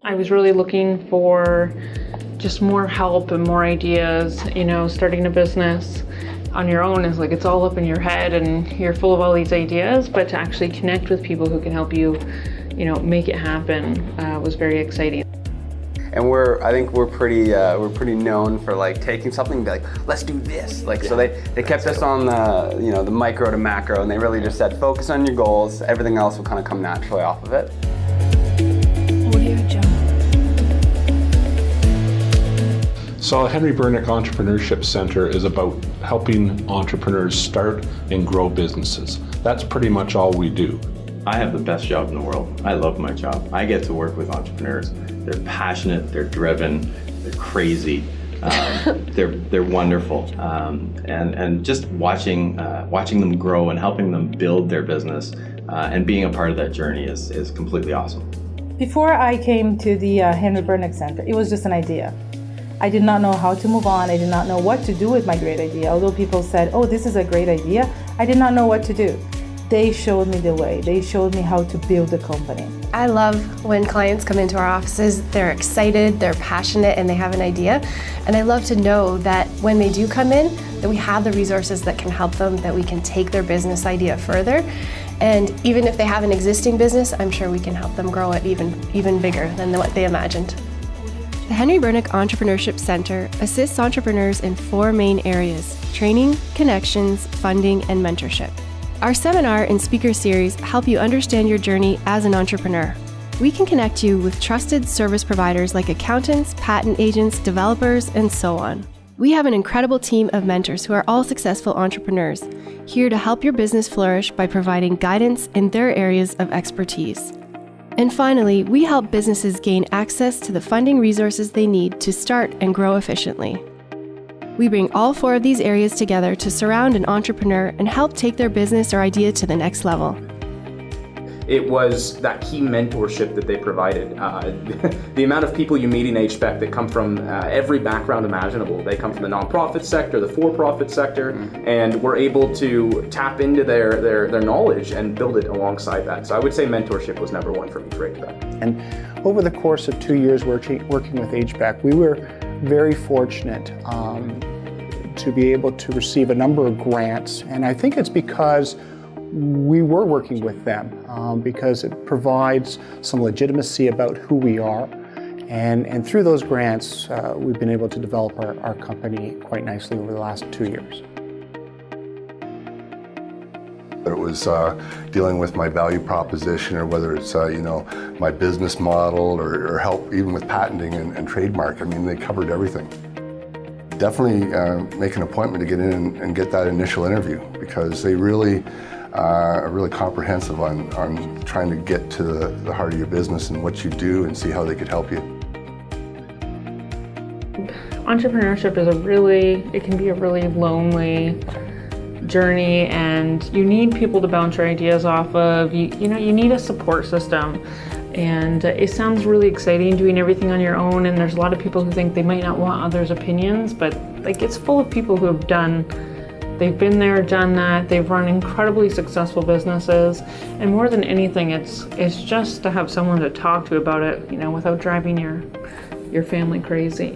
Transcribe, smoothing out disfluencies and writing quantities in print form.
I was really looking for just more help and more ideas. Starting a business on your own is like, it's all up in your head and you're full of all these ideas, but to actually connect with people who can help you, make it happen was very exciting. And I think we're pretty known for like taking something and be like, let's do this. So they kept us on the micro to macro, and they really just said, focus on your goals. Everything else will kind of come naturally off of it. So Henry Bernick Entrepreneurship Centre is about helping entrepreneurs start and grow businesses. That's pretty much all we do. I have the best job in the world. I love my job. I get to work with entrepreneurs. They're passionate, they're driven, they're crazy, they're wonderful. And just watching them grow and helping them build their business and being a part of that journey is completely awesome. Before I came to the Henry Bernick Centre, it was just an idea. I did not know how to move on. I did not know what to do with my great idea. Although people said, oh, this is a great idea, I did not know what to do. They showed me the way. They showed me how to build a company. I love when clients come into our offices, they're excited, they're passionate, and they have an idea. And I love to know that when they do come in, that we have the resources that can help them, that we can take their business idea further. And even if they have an existing business, I'm sure we can help them grow it even bigger than what they imagined. The Henry Bernick Entrepreneurship Centre assists entrepreneurs in 4 main areas: training, connections, funding, and mentorship. Our seminar and speaker series help you understand your journey as an entrepreneur. We can connect you with trusted service providers like accountants, patent agents, developers, and so on. We have an incredible team of mentors who are all successful entrepreneurs, here to help your business flourish by providing guidance in their areas of expertise. And finally, we help businesses gain access to the funding resources they need to start and grow efficiently. We bring all 4 of these areas together to surround an entrepreneur and help take their business or idea to the next level. It was that key mentorship that they provided. The amount of people you meet in HBEC that come from every background imaginable. They come from the nonprofit sector, the for-profit sector, and we're able to tap into their knowledge and build it alongside that. So I would say mentorship was number 1 for me for HBEC. And over the course of 2 years working with HBEC, we were very fortunate to be able to receive a number of grants, and I think it's because we were working with them, because it provides some legitimacy about who we are, and through those grants we've been able to develop our company quite nicely over the last 2 years. It was dealing with my value proposition, or whether it's my business model, or help even with patenting and trademark. I mean, they covered everything. Definitely make an appointment to get in and get that initial interview, because they really are really comprehensive on trying to get to the heart of your business and what you do and see how they could help you. Entrepreneurship is it can be a really lonely journey, and you need people to bounce your ideas off of. You need a support system, and it sounds really exciting doing everything on your own, and there's a lot of people who think they might not want others' opinions, but it's full of people who have they've been there, done that, they've run incredibly successful businesses, and more than anything, it's just to have someone to talk to about it, without driving your family crazy.